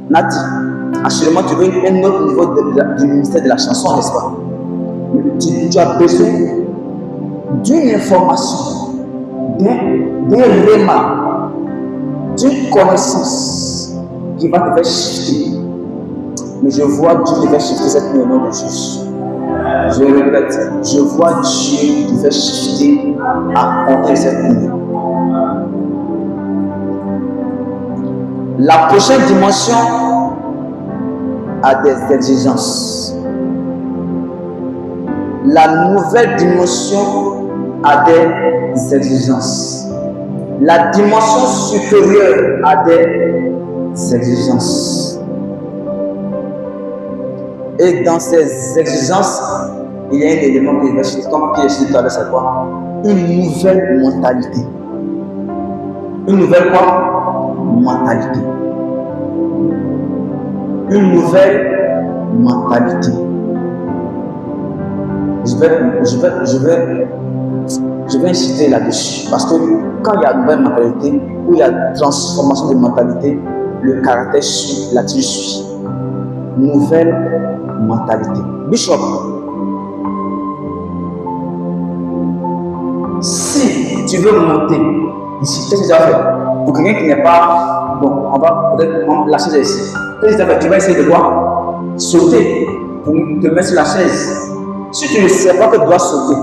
Nati, assurément tu veux un autre niveau du ministère de la chanson, n'est-ce pas? Tu as besoin d'une information, d'un réma, d'une connaissance qui va te faire shifter. Mais je vois Dieu te faire shifter cette nuit au nom de Jésus. Je répète, je vois Dieu te faire shifter à compter cette nuit. La prochaine dimension a des exigences. La nouvelle dimension a des exigences. La dimension supérieure a des exigences. Et dans ces exigences, il y a un élément que je vais citer, comme Pierre cité tout à l'heure, c'est quoi? Une nouvelle mentalité. Une nouvelle quoi? Mentalité. Une nouvelle mentalité. Je vais insister là-dessus. Parce que quand il y a une nouvelle mentalité, où il y a transformation de mentalité, le caractère suit, l'attitude suit. Nouvelle mentalité. Bishop, si tu veux monter ici, qu'est-ce que tu vas faire? Pour quelqu'un qui n'est pas. Bon, on va peut-être la chaise ici. Qu'est-ce que tu vas faire? Tu vas essayer de quoi? Sauter pour te mettre sur la chaise. Si tu ne sais pas que tu dois sauter,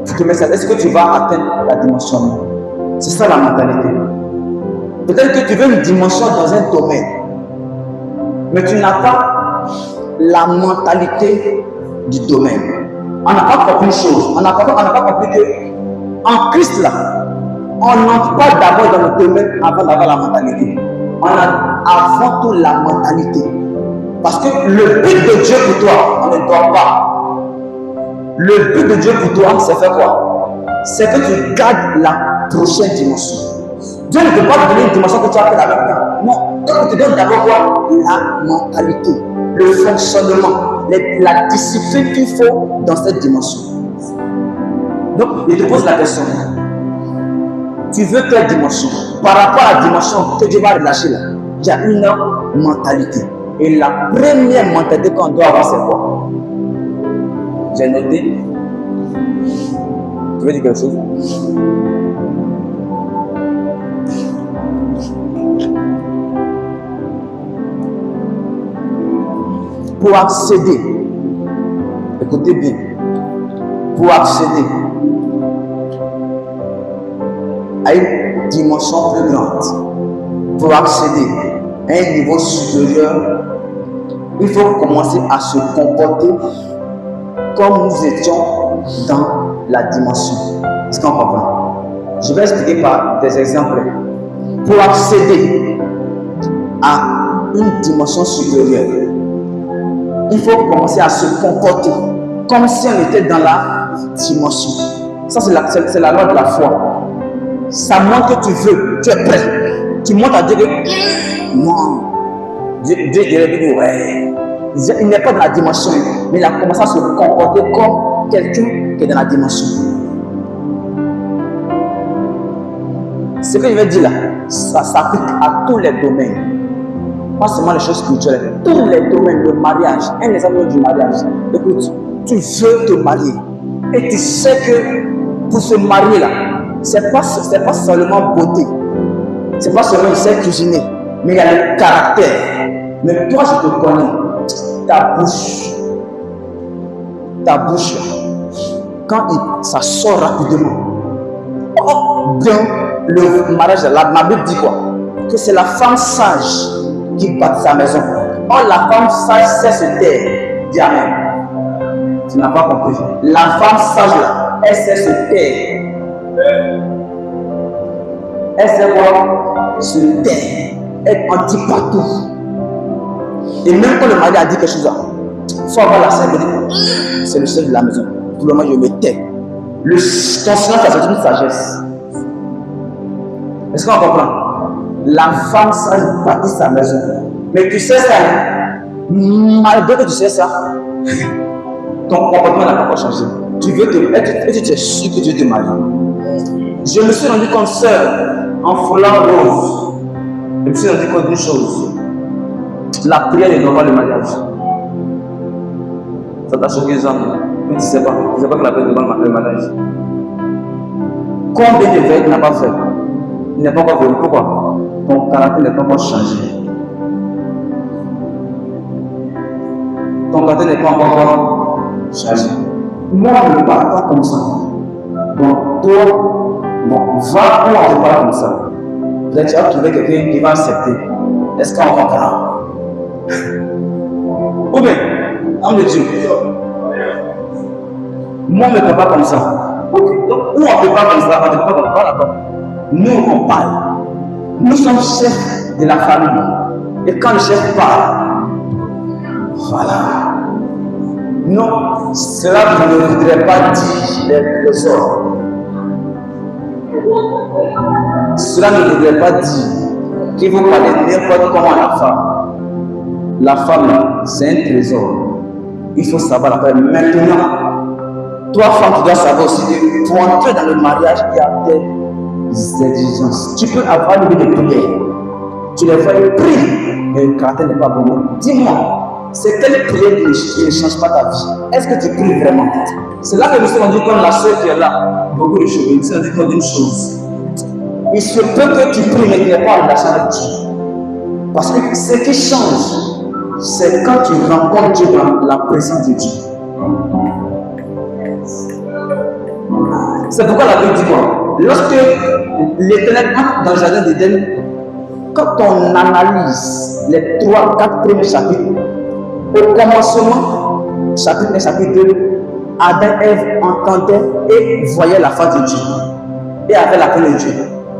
tu te mets ça. Est-ce que tu vas atteindre la dimension? C'est ça la mentalité. Peut-être que tu veux une dimension dans un domaine, mais tu n'as pas la mentalité du domaine. On n'a pas compris une chose. On n'a pas compris que en Christ là, on n'entre pas d'abord dans le domaine avant d'avoir la mentalité. On a avant tout la mentalité. Parce que le but de Dieu pour toi, on ne doit pas. Le but de Dieu pour toi, c'est faire quoi? C'est que tu gardes la prochaine dimension. Dieu ne peut pas te donner une dimension que tu as fait avec toi. Non, Dieu te donne d'abord quoi? La mentalité, le fonctionnement, la discipline qu'il faut dans cette dimension. Donc, je te pose la question. Tu veux quelle dimension? Par rapport à la dimension que Dieu va relâcher là, il y a une mentalité. Et la première mentalité qu'on doit avoir, c'est quoi? J'ai noté. Tu veux dire quelque chose? Pour accéder, écoutez bien, pour accéder à une dimension plus grande, pour accéder à un niveau supérieur, il faut commencer à se comporter comme nous étions dans la dimension. Est-ce qu'on comprend? Je vais expliquer par des exemples. Pour accéder à une dimension supérieure, il faut commencer à se comporter comme si on était dans la dimension. Ça, c'est la loi de la foi. Ça montre que tu veux, tu es prêt. Tu montres à Dieu que non. Dieu dirait ouais. Il n'est pas dans la dimension, mais il a commencé à se comporter comme quelqu'un qui est dans la dimension. Ce que je vais dire là, ça s'applique à tous les domaines. Pas seulement les choses spirituelles, tous les domaines, le mariage, un exemple du mariage. Écoute, tu veux te marier et tu sais que pour se marier là, c'est pas seulement beauté, c'est pas seulement il sait cuisiner, mais il y a le caractère. Mais toi, je te connais, ta bouche là, quand ça sort rapidement, oh, bien, le mariage, la Bible dit quoi? Que c'est la femme sage qui bâtit sa maison. Oh, la femme sage sait se taire. Dis amen. Tu n'as pas compris. La femme sage là, elle sait se taire. Elle sait quoi? Se taire. Elle en dit partout. Et même quand le mari a dit quelque chose, il faut avoir la sagesse. C'est le chef de la maison. Pour le moment, je me tais. Ton silence, c'est une sagesse. Est-ce qu'on comprend? La femme sage bâtit sa maison. Mais tu sais ça, malgré que tu sais ça, ton comportement n'a pas changé. Tu veux te être, et tu es sûr que Dieu te marie. Je me suis rendu compte seul, en foulant rose. Je me suis rendu compte d'une chose. La prière ne doit pas le mariage. Ça t'a choqué, Jean? Mais tu ne sais pas que la prière ne doit pas le mariage. Combien de veilles tu n'as pas fait? Il n'est pas encore venu. Pourquoi? Ton caractère n'est pas encore changé. Ton caractère n'est pas encore changé. Moi, je ne parle pas comme ça. Donc, toi, va où on te parle comme ça. Peut-être tu vas trouver quelqu'un qui va accepter. Est-ce qu'on va encore? Ou bien, homme de Dieu. Moi, on ne peut pas comme ça. Ok, donc, où on ne peut pas comme ça, on ne peut pas comme ça. Nous, on parle. Nous sommes chefs de la famille. Et quand le chef parle, voilà. Non, cela ne voudrait pas dire les ordres. Cela ne voudrait pas dire qu'il faut parler n'importe comment à la femme. La femme, c'est un trésor. Il faut savoir la faire. Maintenant, toi, femme, tu dois savoir aussi que pour entrer dans le mariage, il y a des exigences. Tu peux avoir une vie de prière. Tu les vois prier, mais le caractère n'est pas bon. Dis-moi, c'est quelle prière qui ne change pas ta vie? Est-ce que tu pries vraiment? C'est là que nous sommes dit comme la soeur qui est là, beaucoup de choses. Nous sommes dit comme une chose. Il se peut que tu pries, mais tu n'es pas en relation avec Dieu. Parce que ce qui change, c'est quand tu rencontres Dieu dans la présence de Dieu. C'est pourquoi la Bible dit quoi? Lorsque l'Éternel entre dans le jardin d'Éden, quand on analyse les 3-4 premiers chapitres, au commencement, chapitre 1, chapitre 2, Adam et Ève entendaient et voyaient la face de Dieu et avaient la crainte de Dieu.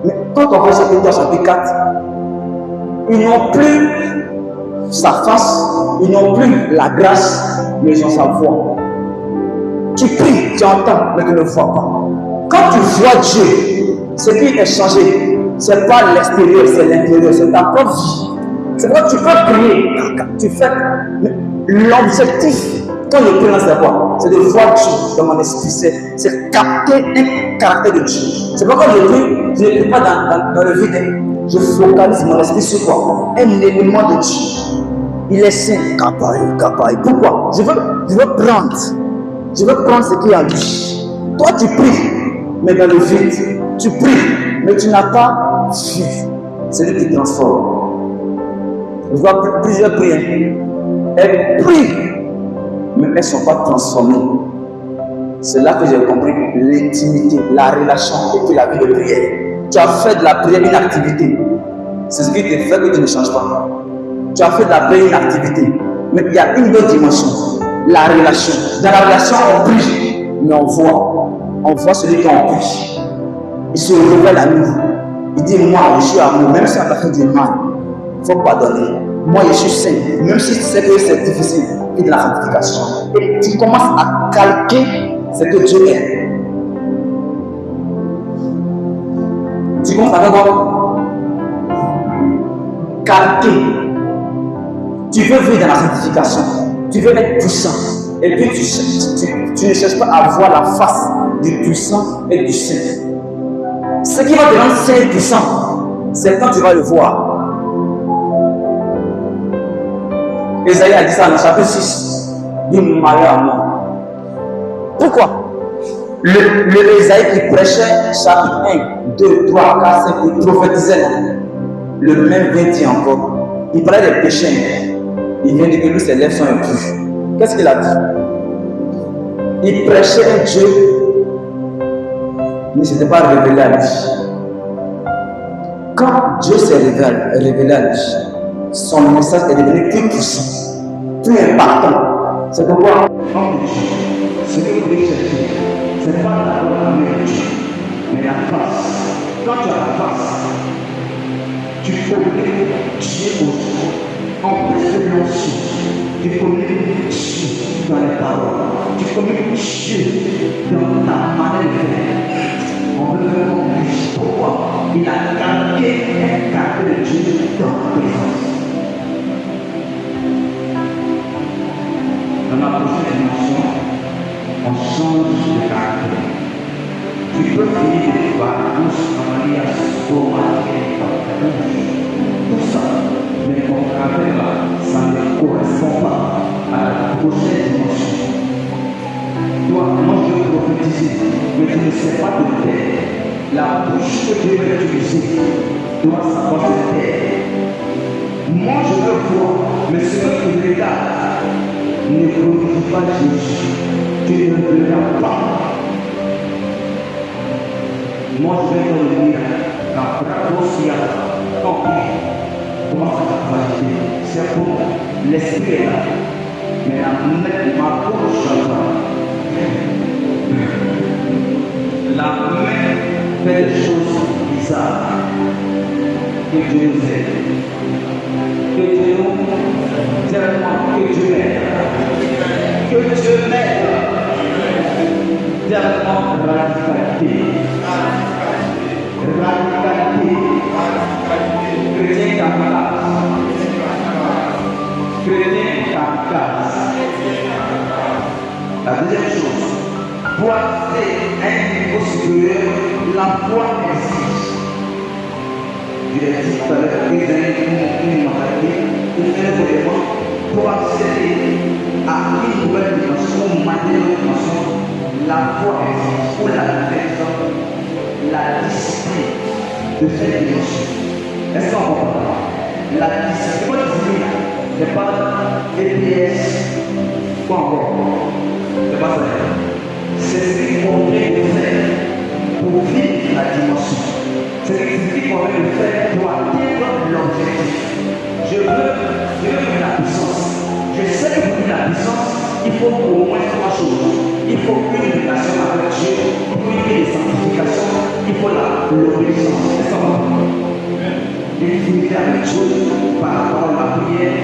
Mais quand on voit chapitre 3, chapitre 4, ils n'ont plus sa face, ils n'ont plus la grâce, mais ils ont sa voix. Tu pries, tu entends, mais tu ne vois pas. Quand tu vois Dieu, ce qui est changé, ce n'est pas l'extérieur, c'est l'intérieur, c'est ta propre vie. C'est pourquoi tu peux prier, tu fais. L'objectif, quand je prie, c'est quoi? C'est de voir Dieu dans mon esprit, c'est capter un caractère de Dieu. C'est pourquoi je prie, je ne prie pas dans le vide, je focalise mon esprit sur quoi? Un élément de Dieu. Il est saint, capable. Pourquoi? Je veux prendre ce qui est en lui. Toi, tu pries, mais dans le vide, tu pries, mais tu n'as pas vu. C'est lui qui transforme. Je vois plusieurs prières. Elles prient, mais elles ne sont pas transformées. C'est là que j'ai compris l'intimité, la relation et puis la vie de prière. Tu as fait de la prière une activité. C'est ce qui te fait que tu ne changes pas. Tu as fait de la prière une activité. Mais il y a une autre dimension, la relation. Dans la relation, on prie, mais on voit celui qui en prie. Il se révèle à nous. Il dit, moi, je suis amour, même si on a fait du mal, il faut pardonner. Moi, je suis saint, même si tu sais que c'est difficile, et de la sanctification. Et tu commences à calquer ce que Dieu est. Tu commences à faire quoi? Calquer. Tu veux vivre dans la sanctification. Tu veux être puissant. Et puis tu ne cherches pas à voir la face du puissant et du saint. Ce qui va te rendre saint et puissant, c'est quand tu vas le voir. Esaïe a dit ça dans le chapitre 6. Il me marie à moi. Pourquoi? Le Esaïe qui prêchait chapitre 1, 2, 3, 4, 5, il prophétisait. Le même vient dire encore. Il parlait des péchés. Il vient dire que lui, ses lèvres sont impures. Qu'est-ce qu'il a dit? Il prêchait un Dieu, mais ce n'était pas révélé à lui. Quand Dieu s'est révélé à lui, son message est devenu plus puissant, plus impactant. C'est pourquoi ce que vous devez chercher, ce n'est pas la Dieu, mais la face. Quand tu as la face, tu connais Dieu aussi, en préférence. Tu connais Dieu dans les paroles, tu connais Dieu dans ta manière de faire. On veut vraiment plus. Pourquoi? Il a calqué un caractère de Dieu dans la présence. Dans la prochaine dimension, on change de caractère. Tu peux finir de voir un mariage au mariage, tout ça, mais ton caractère là, ça bouche que Dieu va utiliser doit savoir se taire. Moi, je veux voir, mais ce que je regarde ne glorifie pas Jésus. Tu ne le regardes pas. Moi, je vais te dire, la bracosia, tant pis, comment ça va faciliter? C'est pour l'esprit est là. Mais ma bouche la main fait des choses bizarres. Que Dieu nous aide. Que Dieu nous tellement que Dieu m'aide. Que Dieu m'aide. Tellement radicalité. Radicalité. Chrétien kamikaze. Chrétien kamikaze. La deuxième chose, pour aller à un niveau supérieur, la foi exige. Je l'ai dit tout à l'heure, une mentalité, une élément pour accéder à une nouvelle dimension, une nouvelle dimension, la foi exige pour la personne, la discipline de cette dimension. Est-ce qu'on comprend? La discipline n'est pas EPS, quoi encore? C'est pas ça. C'est ce qu'il convient de faire pour vivre la dimension. C'est ce qu'il convient de faire pour atteindre l'objectif. Je veux la puissance. Je sais que pour la puissance, il faut au moins trois choses. Il faut une relation avec Dieu, il faut une sanctification, il faut l'obéissance. C'est ça. L'intimité avec Dieu par rapport à la prière,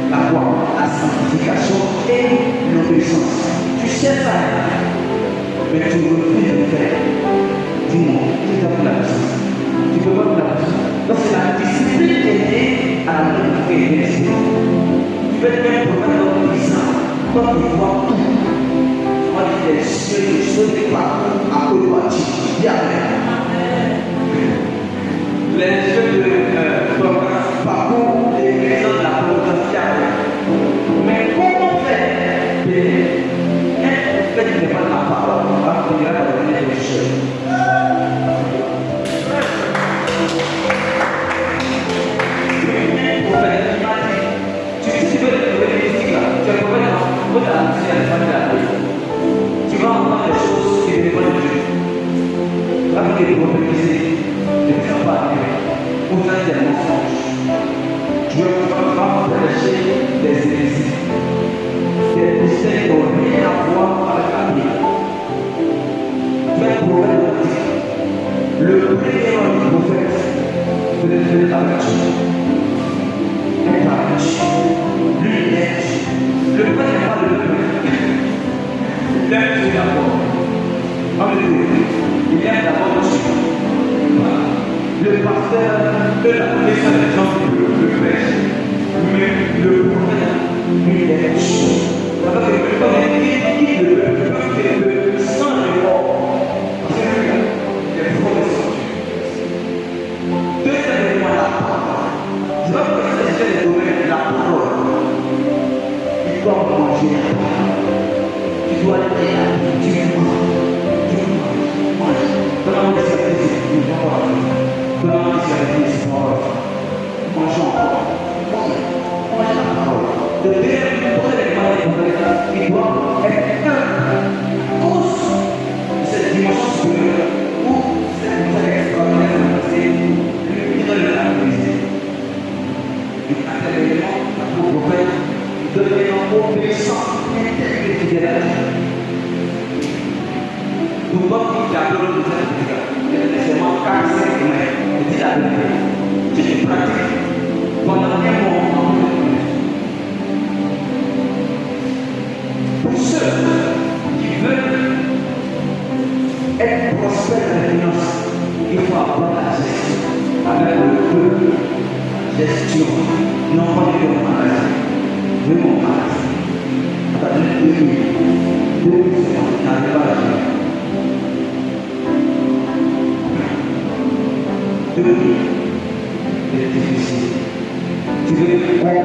la foi, la sanctification et l'obéissance. Tu sais ça, mais tu refuses de le faire. Dis-moi, tu dois faire la puissance. Tu peux pas faire la puissance. Donc c'est la discipline qui est liée à la prière. Tu peux être un prophète puissant, toi tu vois tout. Moi je dis les cieux des partout à cause de toi. Dis Amen. Les yeux de parcours les maisons de la prophète. Mais comment faire? Un prophète qui n'est pas de la parole, on va finir par donner des choses. Un prophète qui m'a dit, tu veux trouver les mystiques là, tu es prophète, il faut t'annoncer à la famille de la paix. Tu vas entendre des choses qui dépendent de Dieu. Va que les prophétiser, ne sont pas arrivés. Pour faire des mensonges. Dieu va prêcher des hérésies. Des mystères qui n'ont rien à voir avec la Bible. Faites prophète. Le premier homme du prophète, c'est de faire avec Dieu. Être avec Dieu. Lui, il est Dieu. Le prophète n'est pas le prophète. Il aime Dieu d'abord. Il aime d'abord Dieu. Le pasteur de la connaissance des gens le prêche. Mais le prophète, lui, il est Dieu. Alors que le prophète qui le peut sans effort. Les promesses sont Dieu. Deuxièmement, la parole. Je ne vais pas préciser les domaines de la parole. Il doit manger la parole. Il doit être là. Tu manges. Comment est-ce que tu manges? Comment est-ce que tu manges? Mangeons encore. Mange la parole. Le deuxième élément, il doit être un cause de cette dimension supérieure ou cette dimension extraordinaire de lui donne la briser. Et à tel élément, le prophète devenant obéissant, intègre fidèle. Nous voyons qu'il y a deux choses il y a nécessairement 4-5 semaines, et dit la vérité. Si tu pratiques pendant un moment, pour ceux qui veulent être prospères dans la finance, il faut avoir la gestion avec le peu. Gestion, non pas de mon magasin, de mon magasin. C'est-à-dire 2 minutes, 2 secondes, n'arrive pas à la gestion. 2 minutes, c'est difficile. Tu veux combien?